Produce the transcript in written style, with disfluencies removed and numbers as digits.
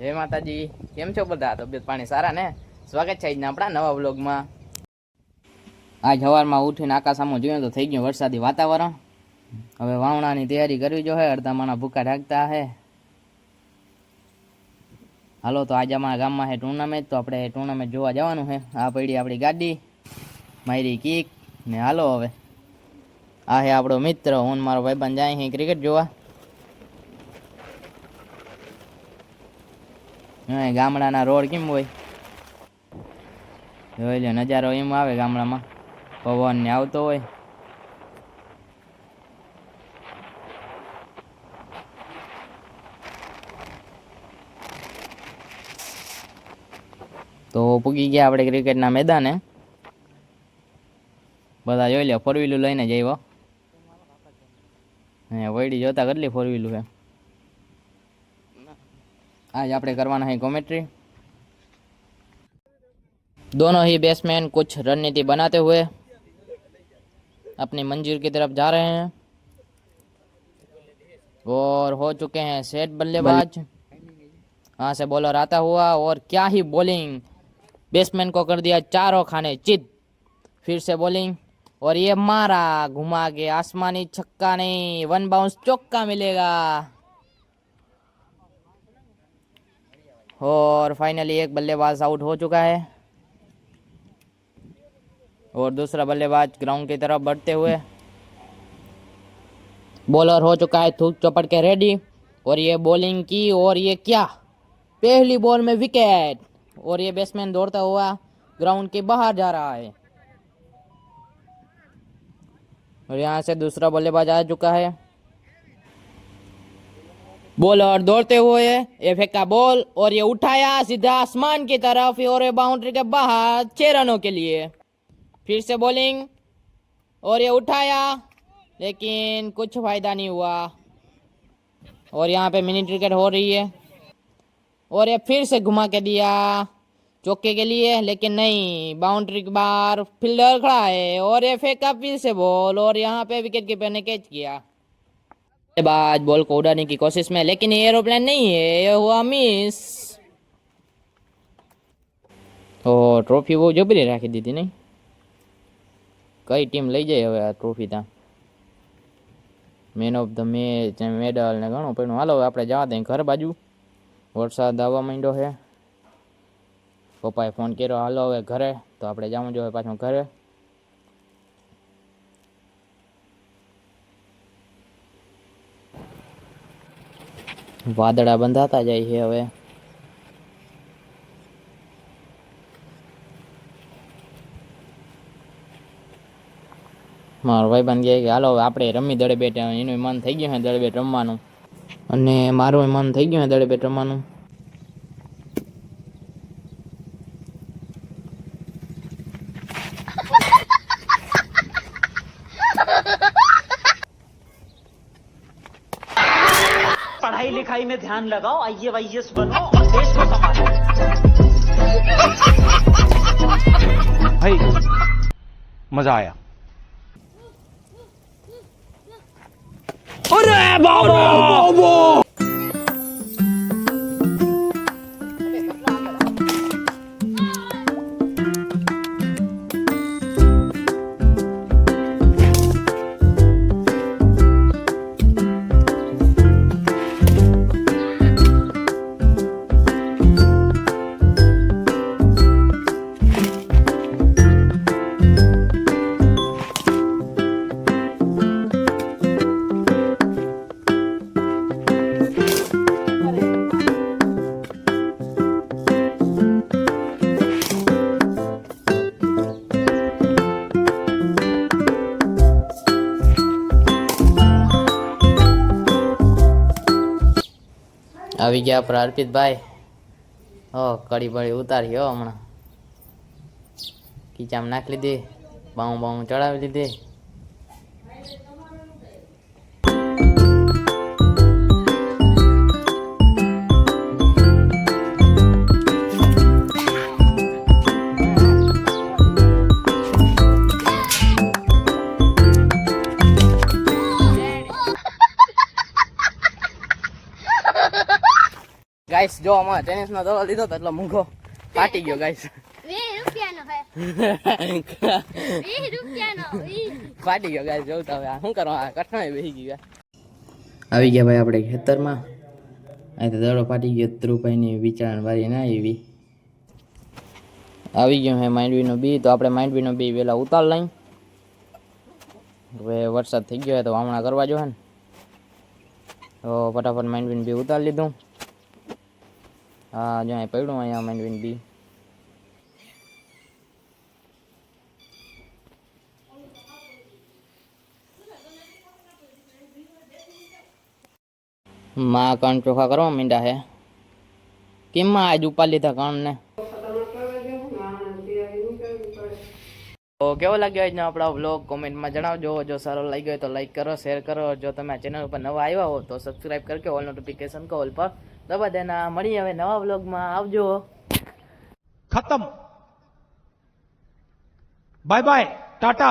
જય માતાજી, કેમ છો બધા? તબિયત પાણી સારા ને? સ્વાગત છે આજના આપણા નવા વ્લોગમાં. આજ સવારમાં ઉઠીને આકાશ સામું જોયું તો થઈ ગયું વરસાદી વાતાવરણ. હવે વાવણાની તૈયારી કરવી જોઈએ. અડધા માણા ભૂકા રાખતા હે. હાલો તો આજે અમારા ગામમાં છે ટુર્નામેન્ટ, તો આપણે ટુર્નામેન્ટ જોવા જવાનું છે. આ પડી આપણી ગાડી, મારી કિક ને હાલો હવે. આ હે આપણો મિત્ર, હું મારો ભાઈબંધ જાય છે ક્રિકેટ જોવા. ગામડાના રોડ કેમ હોય જોઈ લે, નજારો એમ આવે ગામડામાં, પવન ને આવતો હોય. તો પૂગી ગયા આપણે ક્રિકેટના મેદાને. બધા જોઈ લે, ફોર વ્હીલું લઈને જઈવો. વૈડી જોતા કેટલી ફોર વ્હીલું છે. आज આપણે करवाना है कमेंट्री। दोनों ही बैट्समैन कुछ रणनीति बनाते हुए अपनी मंजिल की तरफ जा रहे हैं और हो चुके हैं सेट बल्लेबाज। वहां से बॉलर आता हुआ और क्या ही बॉलिंग, बैट्समैन को कर दिया चारों खाने चित। फिर से बॉलिंग और ये मारा घुमा के, आसमानी छक्का नहीं, वन बाउंस चौका मिलेगा। और फाइनली एक बल्लेबाज आउट हो चुका है और दूसरा बल्लेबाज ग्राउंड की तरफ बढ़ते हुए, बॉलर हो चुका है थूक चौपड़ के रेडी और ये बॉलिंग की और ये क्या, पहली बॉल में विकेट। और ये बैट्समैन दौड़ता हुआ ग्राउंड के बाहर जा रहा है और यहाँ से दूसरा बल्लेबाज आ चुका है। बॉलर दौड़ते हुए ये फेंका बॉल और ये उठाया सीधा आसमान की तरफ और ये बाउंड्री के बाहर 6 रनों के लिए। फिर से बॉलिंग और ये उठाया लेकिन कुछ फायदा नहीं हुआ और यहाँ पे मिनी क्रिकेट हो रही है और ये फिर से घुमा के दिया चौके के लिए, लेकिन नहीं, बाउंड्री के बाहर फील्डर खड़ा है और ये फेंका फिर से बॉल और यहाँ पे विकेट कीपर ने कैच किया। बाद बॉल को उड़ाने की कोशिश में, लेकिन ये एरोप्लेन नहीं है, ये हुआ मिस। ओ ट्रॉफी वो जबरी राखी दी थी नहीं, कई टीम लई जाए હવે આ ટ્રોફી ત્યાં, man of the match medal ને ઘણું પડ્યું। હાલો આપણે જવા દઈએ ઘર બાજુ, વરસાદ આવવા માંડ્યો છે। પપ્પાએ ફોન કર્યો હાલો હવે ઘરે, તો આપણે જવું જોઈએ પાછું ઘરે। વાદળા બંધાતા જાય છે હવે। મારો ભાઈબંધ કહે કે હાલો હવે આપણે રમી દડે બેટ, એનું મન થઈ ગયું છે દડે બેટ રમવાનું અને મારું મન થઈ ગયું છે દડે બેટ રમવાનું। पढ़ाई लिखाई में ध्यान लगाओ, आईएएस बनो और देश को संभालो। भाई मजा आया। अरे बाबा આવી ગયા પર અર્પિતભાઈ, હો કડી બળી ઉતારી હો, હમણાં ખીચામાં નાખી લીધી, બાઉં બાઉં ચડાવી લીધી। गाइस જો અમારે ટેનિસ નો દડો લીધો તો એટલો મૂંઘો ફાટી ગયો ગાઈસ. 20 રૂપિયાનો હે 20 રૂપિયાનો ફાટી ગયો ગાઈસ. જોતા હવે શું કરવા કઠણાઈ બેસી ગઈ. આવી ગયા ભાઈ આપણે ખેતરમાં. અહીં તો દડો ફાટી ગયો. ધ્રુવભાઈની વિચારણ વારી ના આવી. આવી ગયો હે માંડવીનો બી. તો આપણે માંડવીનો બી વેલા ઉતાર લઈ. હવે વરસાદ થઈ ગયો હોય તો વાવણા કરવા જો હે ને, તો ફટાફટ માંડવીનું બી ઉતાર લીધું. હા જો અહીં પડ્યું અહીંયા માંડવીનું બી. માં કણ ચોખા કરવા માંડ્યા હે. કેમ માં આજ ઉપાડ લીધા કણ ને? તો કેવો લાગ્યો આજનો આપણો વ્લોગ કોમેન્ટમાં જણાવજો. જો સારો લાગ્યો હોય તો લાઈક કરો, શેર કરો. જો તમે આ ચેનલ ઉપર નવા આવ્યા હો તો સબસ્ક્રાઇબ કરકે ઓલ નોટિફિકેશન કોલ પર દબા દેના. મળી હવે નવા વ્લોગમાં. આવજો. खत्म. Bye bye Tata.